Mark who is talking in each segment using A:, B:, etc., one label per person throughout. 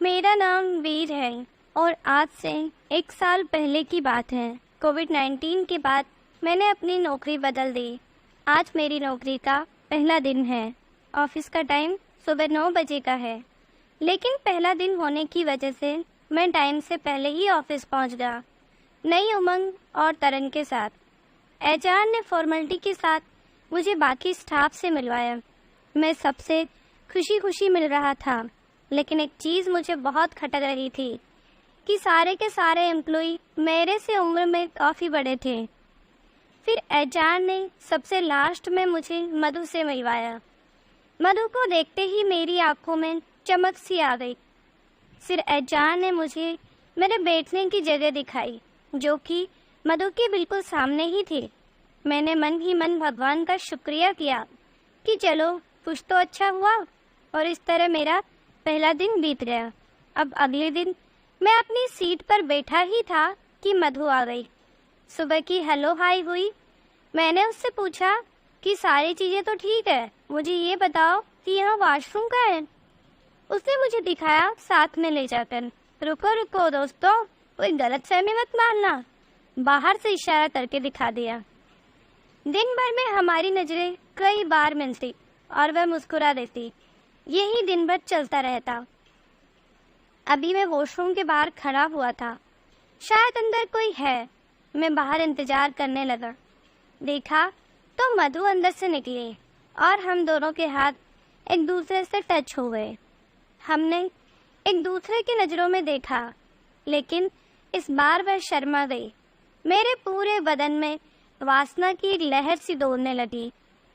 A: मेरा नाम वीर है और आज से 1 साल पहले की बात है। कोविड-19 के बाद मैंने अपनी नौकरी बदल दी। आज मेरी नौकरी का पहला दिन है। ऑफिस का टाइम सुबह 9 बजे का है, लेकिन पहला दिन होने की वजह से मैं टाइम से पहले ही ऑफिस पहुंच गया, नई उमंग और तरन के साथ। एचआर ने फॉर्मेलिटी के साथ मुझे बाकी स्टाफ से मिलवाया। मैं सबसे खुशी खुशी मिल रहा था, लेकिन एक चीज़ मुझे बहुत खटक रही थी कि सारे के सारे एम्प्लॉय मेरे से उम्र में काफ़ी बड़े थे। फिर एचआर ने सबसे लास्ट में मुझे मधु से मिलवाया। मधु को देखते ही मेरी आंखों में चमक सी आ गई। फिर एचआर ने मुझे मेरे बैठने की जगह दिखाई, जो कि मधु के बिल्कुल सामने ही थी। मैंने मन ही मन भगवान का शुक्रिया किया कि चलो कुछ तो अच्छा हुआ, और इस तरह मेरा पहला दिन बीत गया। अब अगले दिन मैं अपनी सीट पर बैठा ही था कि मधु आ गई। सुबह की हेलो हाय हुई। मैंने उससे पूछा कि सारी चीज़ें तो ठीक है, मुझे ये बताओ कि यहाँ वॉशरूम का है। उसने मुझे दिखाया साथ में ले जाकर। रुको रुको दोस्तों, कोई गलतफहमी मत मानना, बाहर से इशारा करके दिखा दिया। दिन भर में हमारी नज़रें कई बार मिलती और वह मुस्कुरा देती। यही दिन भर चलता रहता। अभी मैं वॉशरूम के बाहर खड़ा हुआ था, शायद अंदर कोई है। मैं बाहर इंतजार करने लगा। देखा तो मधु अंदर से निकली और हम दोनों के हाथ एक दूसरे से टच हो गए। हमने एक दूसरे की नज़रों में देखा, लेकिन इस बार वह शर्मा गई। मेरे पूरे बदन में वासना की एक लहर सी दौड़ने लगी।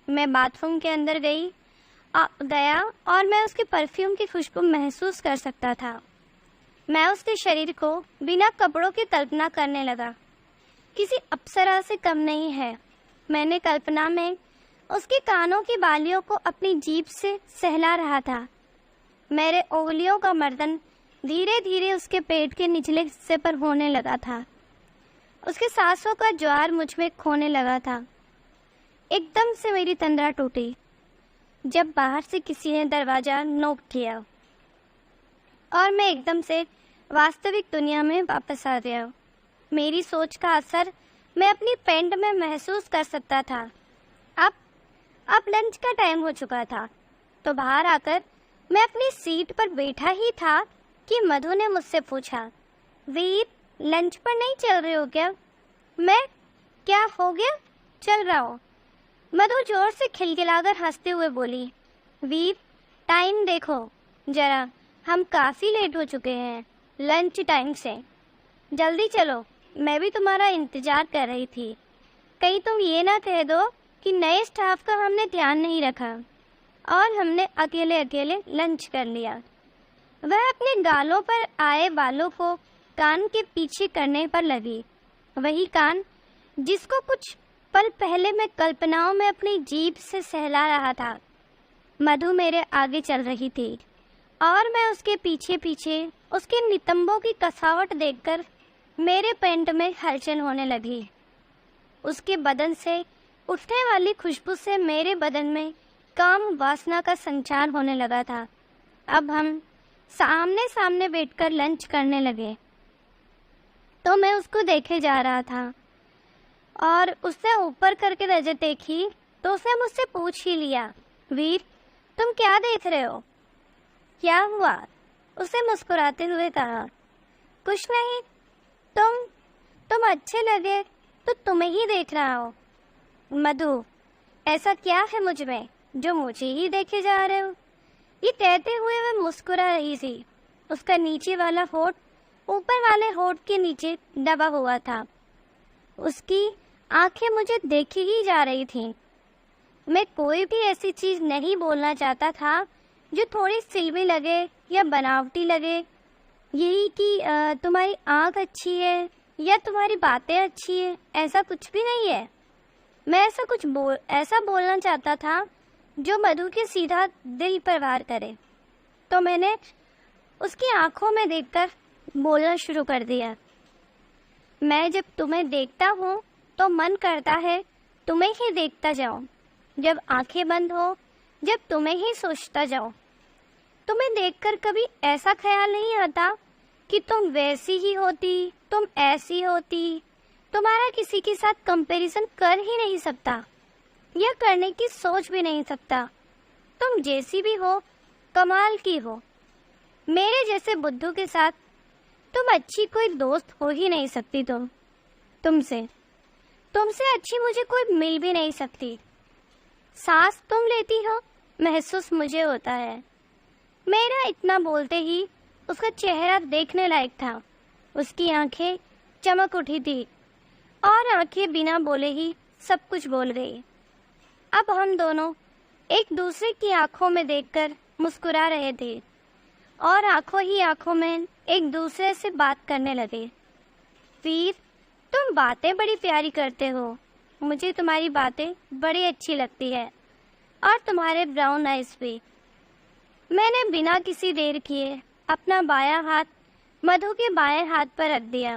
A: मैं बाथरूम के अंदर गया और मैं उसके परफ्यूम की खुशबू महसूस कर सकता था। मैं उसके शरीर को बिना कपड़ों की कल्पना करने लगा। किसी अप्सरा से कम नहीं है। मैंने कल्पना में उसके कानों की बालियों को अपनी जीभ से सहला रहा था। मेरे उंगलियों का मर्दन धीरे धीरे उसके पेट के निचले हिस्से पर होने लगा था। उसके सांसों का ज्वार मुझ में खोने लगा था। एकदम से मेरी तंद्रा टूटी जब बाहर से किसी ने दरवाज़ा नॉक किया और मैं एकदम से वास्तविक दुनिया में वापस आ गया। मेरी सोच का असर मैं अपनी पैंट में महसूस कर सकता था। अब लंच का टाइम हो चुका था, तो बाहर आकर मैं अपनी सीट पर बैठा ही था कि मधु ने मुझसे पूछा, वीर लंच पर नहीं चल रहे हो क्या? मैं, क्या हो गया? चल रहा हूँ। मधु जोर से खिलखिलाकर हंसते हुए बोली, वीर टाइम देखो जरा, हम काफ़ी लेट हो चुके हैं लंच टाइम से। जल्दी चलो, मैं भी तुम्हारा इंतज़ार कर रही थी। कहीं तुम ये ना कह दो कि नए स्टाफ का हमने ध्यान नहीं रखा और हमने अकेले अकेले लंच कर लिया। वह अपने गालों पर आए बालों को कान के पीछे करने पर लगी। वही कान जिसको कुछ पल पहले मैं कल्पनाओं में अपनी जीभ से सहला रहा था। मधु मेरे आगे चल रही थी और मैं उसके पीछे पीछे उसके नितंबों की कसावट देखकर मेरे पेट में हलचल होने लगी। उसके बदन से उठने वाली खुशबू से मेरे बदन में काम वासना का संचार होने लगा था। अब हम सामने सामने बैठकर लंच करने लगे, तो मैं उसको देखे जा रहा था और उसने ऊपर करके नजर देखी तो उसने मुझसे पूछ ही लिया, वीर तुम क्या देख रहे हो? क्या हुआ? उसने मुस्कुराते हुए कहा, कुछ नहीं, तुम अच्छे लगे तो तुम्हें ही देख रहा हो। मधु, ऐसा क्या है मुझ में जो मुझे ही देखे जा रहे हो? ये कहते हुए वह मुस्कुरा रही थी। उसका नीचे वाला होठ ऊपर वाले होठ के नीचे दबा हुआ था। उसकी आंखें मुझे देखी ही जा रही थीं। मैं कोई भी ऐसी चीज़ नहीं बोलना चाहता था जो थोड़ी सिल्वी लगे या बनावटी लगे। यही कि तुम्हारी आंख अच्छी है या तुम्हारी बातें अच्छी है, ऐसा कुछ भी नहीं है। मैं ऐसा बोलना चाहता था जो मधु के सीधा दिल पर वार करे। तो मैंने उसकी आंखों में देखकर बोलना शुरू कर दिया, मैं जब तुम्हें देखता हूँ तो मन करता है तुम्हें ही देखता जाऊँ। जब आंखें बंद हो, जब तुम्हें ही सोचता जाऊँ, तुम्हें देखकर कभी ऐसा ख्याल नहीं आता कि तुम वैसी ही होती, तुम ऐसी होती? तुम्हारा किसी के साथ कंपैरिजन कर ही नहीं सकता या करने की सोच भी नहीं सकता। तुम जैसी भी हो, कमाल की हो। मेरे जैसे बुद्धू के साथ तुम अच्छी कोई दोस्त हो ही नहीं सकती। तुमसे तुमसे अच्छी मुझे कोई मिल भी नहीं सकती। सांस तुम लेती हो, महसूस मुझे होता है। मेरा इतना बोलते ही उसका चेहरा देखने लायक था। उसकी आंखें चमक उठी थी और आंखें बिना बोले ही सब कुछ बोल गई। अब हम दोनों एक दूसरे की आंखों में देखकर मुस्कुरा रहे थे और आंखों ही आंखों में एक दूसरे से बात करने लगे। वीर, तुम बातें बड़ी प्यारी करते हो। मुझे तुम्हारी बातें बड़ी अच्छी लगती है और तुम्हारे ब्राउन आइज भी। मैंने बिना किसी देर किए अपना बायां हाथ मधु के बाएं हाथ पर रख दिया।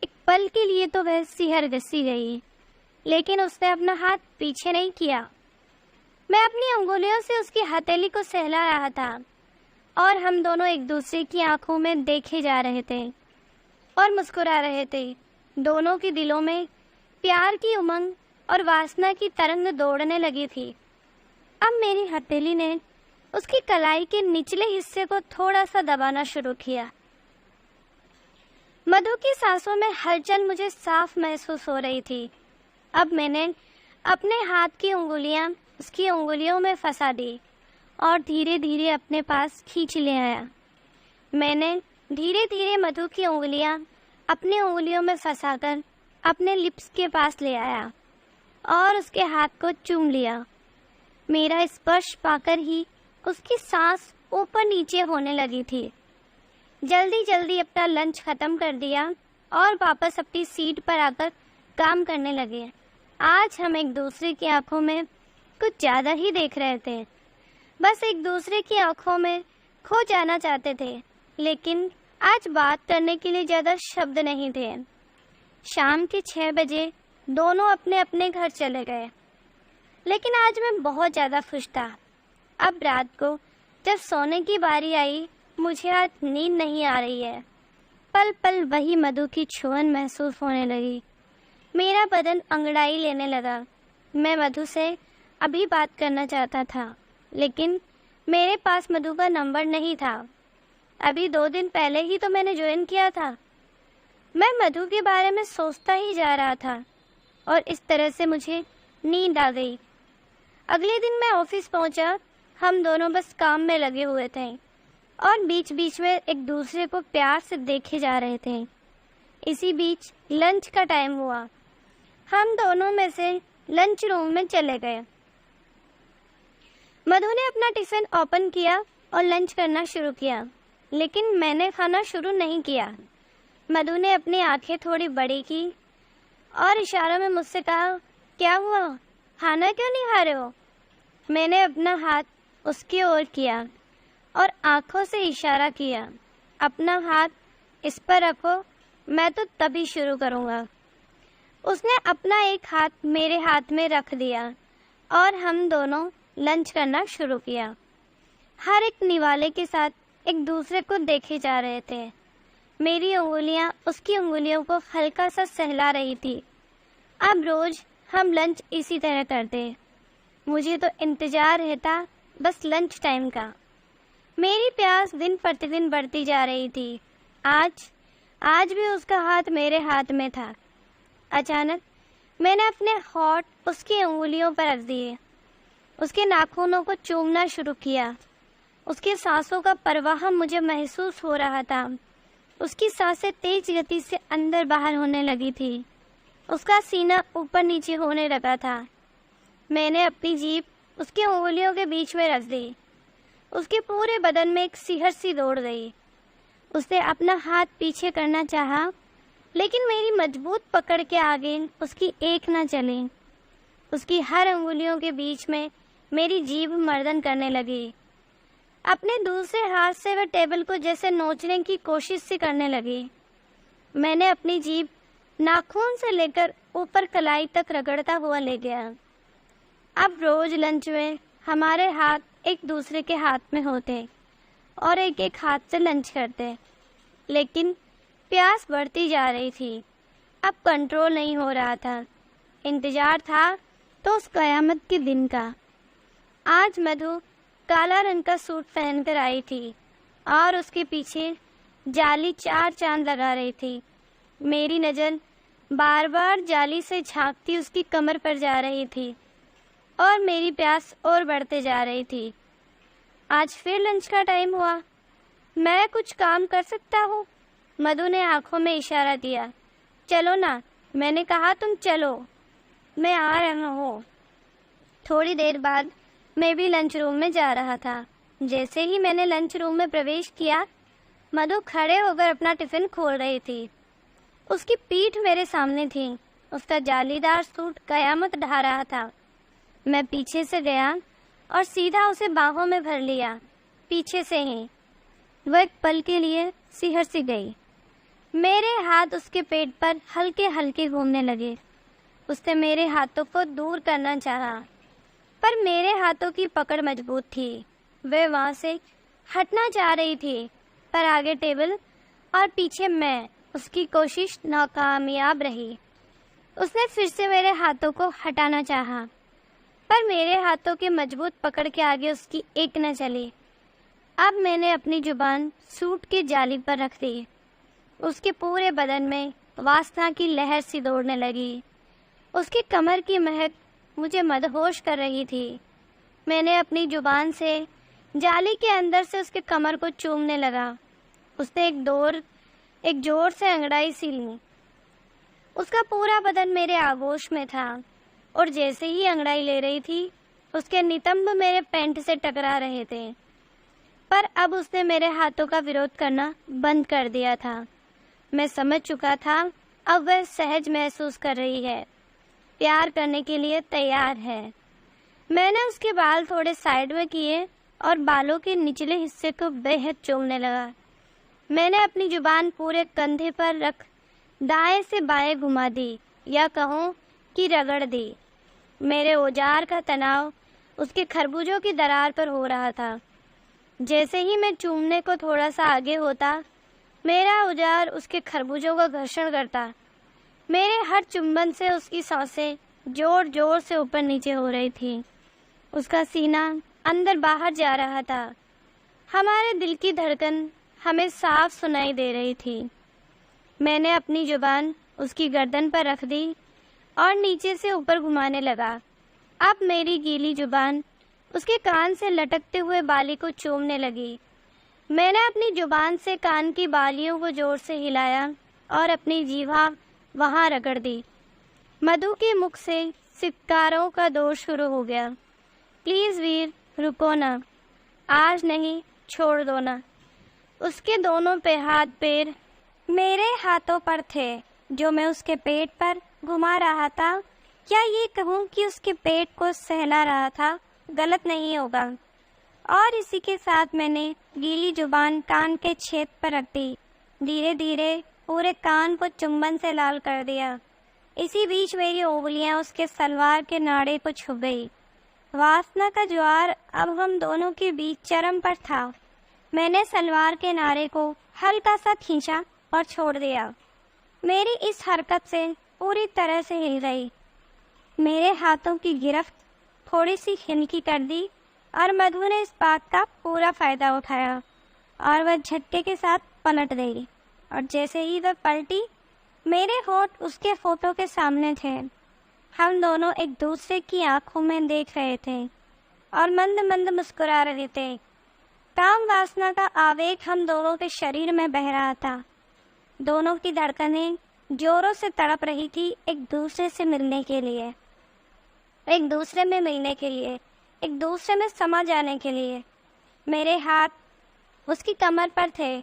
A: एक पल के लिए तो वह सिहर सी गई, लेकिन उसने अपना हाथ पीछे नहीं किया। मैं अपनी अंगुलियों से उसकी हथेली को सहला रहा था और हम दोनों एक दूसरे की आंखों में देखे जा रहे थे और मुस्कुरा रहे थे। दोनों के दिलों में प्यार की उमंग और वासना की तरंग दौड़ने लगी थी। अब मेरी हथेली ने उसकी कलाई के निचले हिस्से को थोड़ा सा दबाना शुरू किया। मधु की सांसों में हलचल मुझे साफ महसूस हो रही थी। अब मैंने अपने हाथ की उंगलियां उसकी उंगलियों में फंसा दी और धीरे धीरे अपने पास खींच ले आया। मैंने धीरे धीरे मधु की उंगलियां अपनी उंगलियों में फंसाकर अपने लिप्स के पास ले आया और उसके हाथ को चूम लिया। मेरा स्पर्श पाकर ही उसकी सांस ऊपर नीचे होने लगी थी। जल्दी जल्दी अपना लंच खत्म कर दिया और वापस अपनी सीट पर आकर काम करने लगे। आज हम एक दूसरे की आंखों में कुछ ज़्यादा ही देख रहे थे। बस एक दूसरे की आंखों में खो जाना चाहते थे, लेकिन आज बात करने के लिए ज़्यादा शब्द नहीं थे। शाम के 6 बजे दोनों अपने अपने घर चले गए, लेकिन आज मैं बहुत ज़्यादा खुश था। अब रात को जब सोने की बारी आई, मुझे आज नींद नहीं आ रही है। पल पल वही मधु की छुअन महसूस होने लगी। मेरा बदन अंगड़ाई लेने लगा। मैं मधु से अभी बात करना चाहता था, लेकिन मेरे पास मधु का नंबर नहीं था। अभी 2 दिन पहले ही तो मैंने ज्वाइन किया था। मैं मधु के बारे में सोचता ही जा रहा था और इस तरह से मुझे नींद आ गई। अगले दिन मैं ऑफिस पहुंचा। हम दोनों बस काम में लगे हुए थे और बीच बीच में एक दूसरे को प्यार से देखे जा रहे थे। इसी बीच लंच का टाइम हुआ। हम दोनों में से लंच रूम में चले गए। मधु ने अपना टिफिन ओपन किया और लंच करना शुरू किया, लेकिन मैंने खाना शुरू नहीं किया। मधु ने अपनी आंखें थोड़ी बड़ी की और इशारों में मुझसे कहा, क्या हुआ, खाना क्यों नहीं खा रहे हो? मैंने अपना हाथ उसकी ओर किया और आंखों से इशारा किया, अपना हाथ इस पर रखो, मैं तो तभी शुरू करूँगा। उसने अपना एक हाथ मेरे हाथ में रख दिया और हम दोनों लंच करना शुरू किया। हर एक निवाले के साथ एक दूसरे को देखे जा रहे थे। मेरी उंगलियां उसकी उंगलियों को हल्का सा सहला रही थी। अब रोज हम लंच इसी तरह करते। मुझे तो इंतजार रहता बस लंच टाइम का। मेरी प्यास दिन प्रतिदिन बढ़ती जा रही थी। आज भी उसका हाथ मेरे हाथ में था। अचानक मैंने अपने होंठ उसकी उंगलियों पर रख दिए। उसके नाखूनों को चूमना शुरू किया। उसकी सांसों का प्रवाह मुझे महसूस हो रहा था। उसकी सांसें तेज गति से अंदर बाहर होने लगी थी। उसका सीना ऊपर नीचे होने लगा था। मैंने अपनी जीभ उसकी उंगलियों के बीच में रख दी। उसके पूरे बदन में एक सिहर सी दौड़ गई। उसने अपना हाथ पीछे करना चाहा, लेकिन मेरी मजबूत पकड़ के आगे उसकी एक न चली। उसकी हर उंगलियों के बीच में मेरी जीभ मर्दन करने लगी। अपने दूसरे हाथ से वह टेबल को जैसे नोचने की कोशिश सी करने लगी। मैंने अपनी जीभ नाखून से लेकर ऊपर कलाई तक रगड़ता हुआ ले गया। अब रोज लंच में हमारे हाथ एक दूसरे के हाथ में होते और एक एक हाथ से लंच करते, लेकिन प्यास बढ़ती जा रही थी। अब कंट्रोल नहीं हो रहा था। इंतजार था तो उस कयामत के दिन का। आज मधु काला रंग का सूट पहनकर आई थी और उसके पीछे जाली 4 चांद लगा रही थी। मेरी नज़र बार बार जाली से झांकती उसकी कमर पर जा रही थी और मेरी प्यास और बढ़ते जा रही थी। आज फिर लंच का टाइम हुआ। मैं कुछ काम कर सकता हूँ? मधु ने आंखों में इशारा दिया। चलो ना, मैंने कहा तुम चलो, मैं आ रहा हूँ। थोड़ी देर बाद मैं भी लंच रूम में जा रहा था। जैसे ही मैंने लंच रूम में प्रवेश किया, मधु खड़े होकर अपना टिफिन खोल रही थी। उसकी पीठ मेरे सामने थी। उसका जालीदार सूट कयामत ढा रहा था। मैं पीछे से गया और सीधा उसे बाहों में भर लिया, पीछे से ही। वह एक पल के लिए सिहर सी गई। मेरे हाथ उसके पेट पर हल्के हल्के घूमने लगे। उसने मेरे हाथों को दूर करना चाहा, पर मेरे हाथों की पकड़ मजबूत थी। वह वहाँ से हटना चाह रही थी, पर आगे टेबल और पीछे मैं। उसकी कोशिश नाकामयाब रही। उसने फिर से मेरे हाथों को हटाना चाहा, पर मेरे हाथों के मजबूत पकड़ के आगे उसकी एक न चली। अब मैंने अपनी जुबान सूट की जाली पर रख दी। उसके पूरे बदन में वासना की लहर सी दौड़ने लगी। उसकी कमर की महक मुझे मदहोश कर रही थी। मैंने अपनी जुबान से जाली के अंदर से उसके कमर को चूमने लगा। उसने एक जोर से अंगड़ाई सी ली। उसका पूरा बदन मेरे आगोश में था और जैसे ही अंगड़ाई ले रही थी, उसके नितंब मेरे पैंट से टकरा रहे थे। पर अब उसने मेरे हाथों का विरोध करना बंद कर दिया था। मैं समझ चुका था, अब वह सहज महसूस कर रही है, प्यार करने के लिए तैयार है। मैंने उसके बाल थोड़े साइड में किए और बालों के निचले हिस्से को बेहद चूमने लगा। मैंने अपनी जुबान पूरे कंधे पर रख दाएं से बाएं घुमा दी, या कहूँ कि रगड़ दी। मेरे औजार का तनाव उसके खरबूजों की दरार पर हो रहा था। जैसे ही मैं चूमने को थोड़ा सा आगे होता, मेरा औजार उसके खरबूजों का घर्षण करता। मेरे हर चुंबन से उसकी सांसें जोर जोर से ऊपर नीचे हो रही थी। उसका सीना अंदर बाहर जा रहा था। हमारे दिल की धड़कन हमें साफ सुनाई दे रही थी। मैंने अपनी जुबान उसकी गर्दन पर रख दी और नीचे से ऊपर घुमाने लगा। अब मेरी गीली जुबान उसके कान से लटकते हुए बाली को चूमने लगी। मैंने अपनी जुबान से कान की बालियों को जोर से हिलाया और अपनी जीवा वहां रगड़ दी। मधु के मुख से सिक्कारों का दौर शुरू हो गया। प्लीज वीर, रुको ना, आज नहीं, छोड़ दो ना। उसके दोनों पे हाथ पैर मेरे हाथों पर थे, जो मैं उसके पेट पर घुमा रहा था, या ये कहूँ कि उसके पेट को सहला रहा था, गलत नहीं होगा। और इसी के साथ मैंने गीली जुबान कान के छेद पर रख दी। धीरे धीरे पूरे कान को चुंबन से लाल कर दिया। इसी बीच मेरी उंगलियां उसके सलवार के नाड़े को छू गई। वासना का ज्वार अब हम दोनों के बीच चरम पर था। मैंने सलवार के नारे को हल्का सा खींचा और छोड़ दिया। मेरी इस हरकत से पूरी तरह से हिल गई। मेरे हाथों की गिरफ्त थोड़ी सी हल्की कर दी और मधु ने इस बात का पूरा फायदा उठाया और वह झटके के साथ पलट गई। और जैसे ही वह पलटी, मेरे होठ उसके होठों के सामने थे। हम दोनों एक दूसरे की आंखों में देख रहे थे और मंद मंद मुस्कुरा रहे थे। काम वासना का आवेग हम दोनों के शरीर में बह रहा था। दोनों की धड़कनें जोरों से तड़प रही थी एक दूसरे से मिलने के लिए, एक दूसरे में मिलने के लिए, एक दूसरे में समा जाने के लिए। मेरे हाथ उसकी कमर पर थे।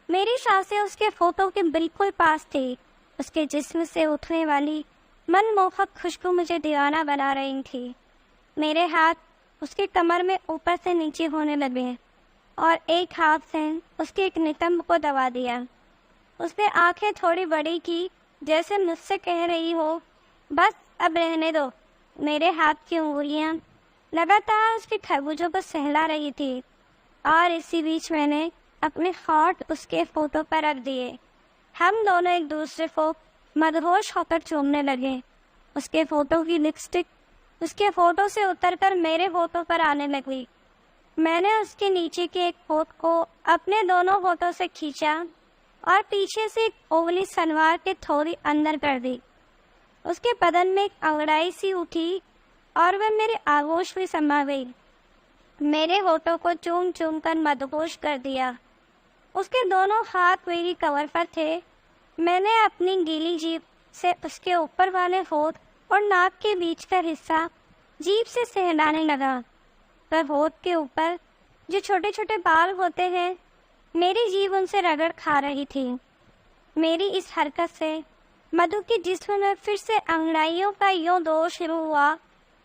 A: मेरी सांसें उसके होठों के बिल्कुल पास थी। उसके जिस्म से उठने वाली मनमोहक खुशबू मुझे दीवाना बना रही थी। मेरे हाथ उसके कमर में ऊपर से नीचे होने लगे और एक हाथ से उसके एक नितंब को दबा दिया। उसने आंखें थोड़ी बड़ी की, जैसे मुझसे कह रही हो, बस अब रहने दो। मेरे हाथ की उंगलियां लगातार उसके खरबूजों को सहला रही थी। और इसी बीच मैंने अपने होठ उसके फोटो पर रख दिए। हम दोनों एक दूसरे को मदहोश होकर चूमने लगे। उसके फोटो की लिपस्टिक उसके फोटो से उतरकर मेरे फोटो पर आने लगी। मैंने उसके नीचे के एक होठ को अपने दोनों होठों से खींचा और पीछे से एक उंगली सलवार के थोड़ी अंदर कर दी। उसके बदन में एक अंगड़ाई सी उठी और वह मेरे आगोश में समा गई। मेरे होठों को चूम चूम कर मदहोश कर दिया। उसके दोनों हाथ मेरी कमर पर थे। मैंने अपनी गीली जीभ से उसके ऊपर वाले होठ और नाक के बीच का हिस्सा जीभ से सहलाने लगा। पर होठ के ऊपर जो छोटे छोटे बाल होते हैं, मेरी जीभ उनसे रगड़ खा रही थी। मेरी इस हरकत से मधु के जिस्म में फिर से अंगड़ाइयों का यूं दौर शुरू हुआ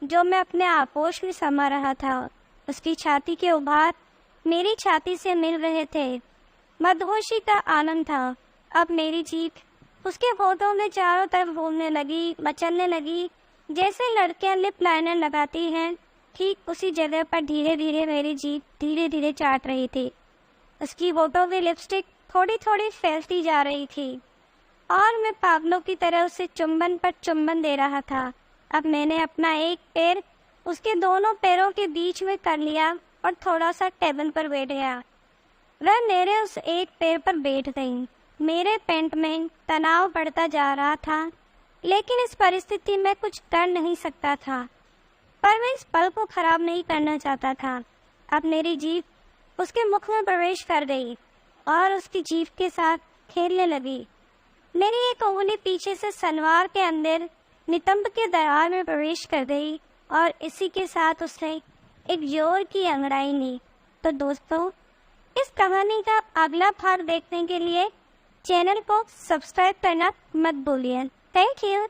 A: जो मैं अपने आपोश में समा रहा था। उसकी छाती के उभार मेरी छाती से मिल रहे थे। मदहोशी का आनंद था। अब मेरी जीभ उसके होठों में चारों तरफ घूमने लगी, मचलने लगी। जैसे लड़कियां लिप लाइनर लगाती हैं, ठीक उसी जगह पर धीरे धीरे मेरी जीभ धीरे धीरे चाट रही थी। उसकी होठों में लिपस्टिक थोड़ी थोड़ी फैलती जा रही थी और मैं पागलों की तरह उसे चुंबन पर चुंबन दे रहा था। अब मैंने अपना एक पैर उसके दोनों पैरों के बीच में कर लिया और थोड़ा सा टेबल पर बैठ गया। वह मेरे उस एक पैर पर बैठ गई। मेरे पेट में तनाव बढ़ता जा रहा था, लेकिन इस परिस्थिति में कुछ कर नहीं सकता था। पर मैं इस पल को खराब नहीं करना चाहता था। अब मेरी जीभ उसके मुख में प्रवेश कर गई और उसकी जीभ के साथ खेलने लगी। मेरी एक उंगली पीछे से सलवार के अंदर नितंब के दरार में प्रवेश कर गई और इसी के साथ उसने एक जोर की अंगड़ाई ली। तो दोस्तों, इस कहानी का अगला भाग देखने के लिए चैनल को सब्सक्राइब करना मत भूलिए। Thank you.